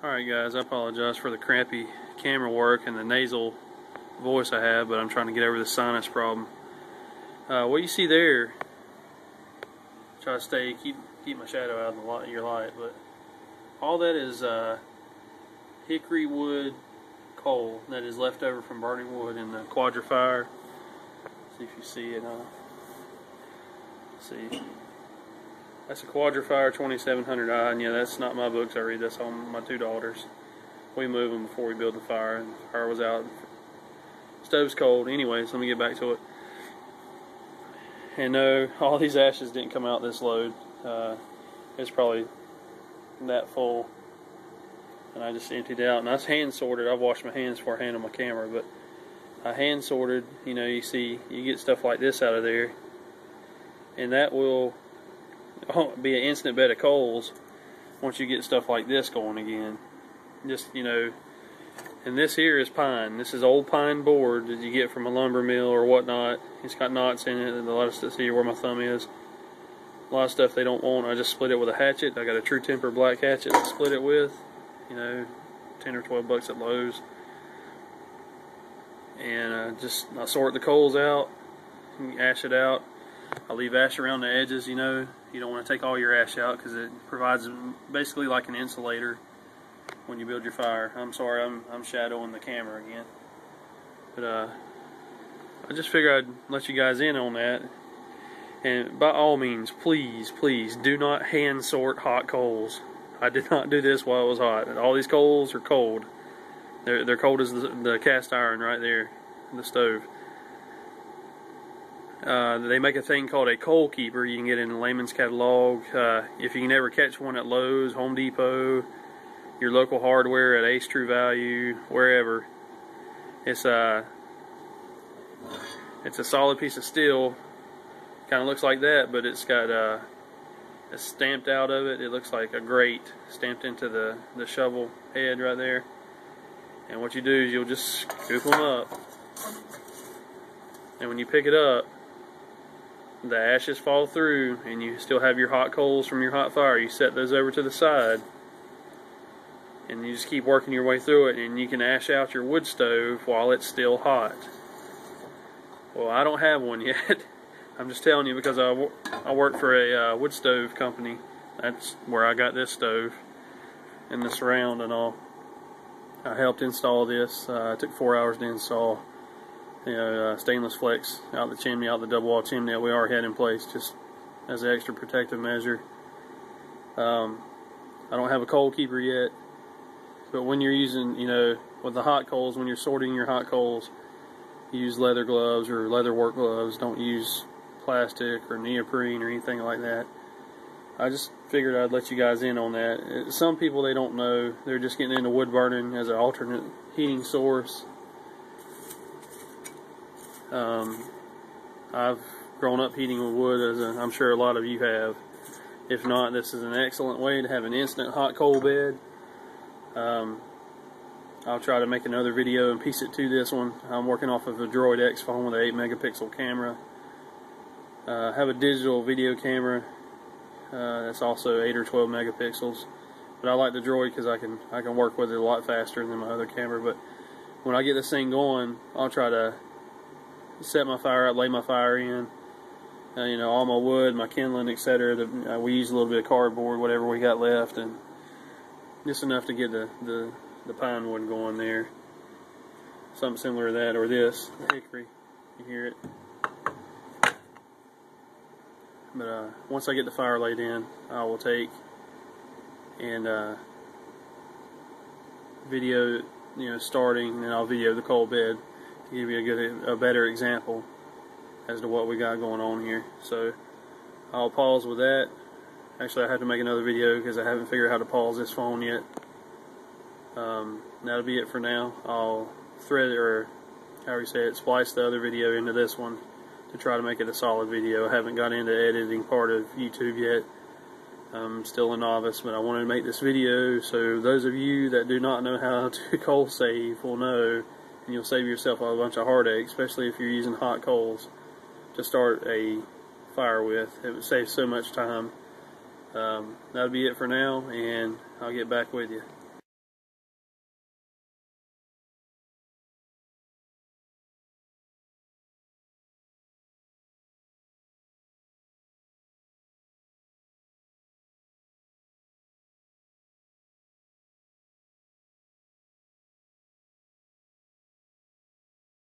Alright guys, I apologize for the crappy camera work and the nasal voice I have, but I'm trying to get over the sinus problem. What you see there, try to keep my shadow out of your light, but all that is hickory wood coal that is left over from burning wood in the Quadrafire. See if you see it. See. That's a Quadrafire 2700i, and yeah, that's not my books I read, that's on my two daughters. We move them before we build the fire, and the fire was out. Stove's cold. Anyways, let me get back to it. And no, all these ashes didn't come out this load. It's probably that full. And I just emptied it out. And I hand sorted. I've washed my hands before I handled my camera, but I hand sorted. You know, you see, you get stuff like this out of there, and that will be an instant bed of coals once you get stuff like this going again. Just, you know, and this here is pine. This is old pine board that you get from a lumber mill or whatnot. It's got knots in it and a lot of stuff. See where my thumb is. A lot of stuff they don't want. I just split it with a hatchet. I got a True Temper black hatchet to split it with. You know, 10 or 12 bucks at Lowe's. And I sort the coals out, ash it out. I leave ash around the edges, you know. You don't want to take all your ash out because it provides basically like an insulator when you build your fire. I'm sorry, I'm shadowing the camera again. But I just figured I'd let you guys in on that. And by all means, please, please do not hand sort hot coals. I did not do this while it was hot. All these coals are cold. They're cold as the cast iron right there in the stove. They make a thing called a coal keeper. You can get it in the layman's catalog. If you can ever catch one at Lowe's, Home Depot, your local hardware at Ace True Value, wherever, it's a solid piece of steel. Kind of looks like that, but it's got it's stamped out of it. It looks like a grate stamped into the shovel head right there. And what you do is you'll just scoop them up, and when you pick it up, the ashes fall through, and you still have your hot coals from your hot fire. You set those over to the side, and you just keep working your way through it, and you can ash out your wood stove while it's still hot. Well, I don't have one yet. I'm just telling you because I work for a wood stove company. That's where I got this stove and the surround and all. I helped install this. It took 4 hours to install. You know, stainless flex out the chimney, out the double wall chimney that we already had in place, just as an extra protective measure. I don't have a coal keeper yet, but when you're using, you know, with the hot coals, when you're sorting your hot coals, use leather gloves or leather work gloves. Don't use plastic or neoprene or anything like that. I just figured I'd let you guys in on that. Some people, they don't know. They're just getting into wood burning as an alternate heating source. I've grown up heating with wood, as I'm sure a lot of you have. If not, this is an excellent way to have an instant hot coal bed. I'll try to make another video and piece it to this one. I'm working off of a Droid X phone with an 8 megapixel camera. I have a digital video camera that's also 8 or 12 megapixels. But I like the Droid because I can work with it a lot faster than my other camera. But when I get this thing going, I'll try to set my fire up, lay my fire in, you know, all my wood, my kindling, etc. We use a little bit of cardboard, whatever we got left, and just enough to get the pine wood going there. Something similar to that, or this, the hickory. You hear it. But once I get the fire laid in, I will take and video, you know, starting, and then I'll video the coal bed to give you a better example as to what we got going on here. So I'll pause with that. Actually, I have to make another video because I haven't figured out how to pause this phone yet. That'll be it for now. I'll thread it, or however you say it, splice the other video into this one to try to make it a solid video. I haven't got into editing part of YouTube yet. I'm still a novice, but I wanted to make this video so those of you that do not know how to coal save will know, and you'll save yourself a bunch of heartache, especially if you're using hot coals to start a fire with. It would save so much time. That'll be it for now, and I'll get back with you.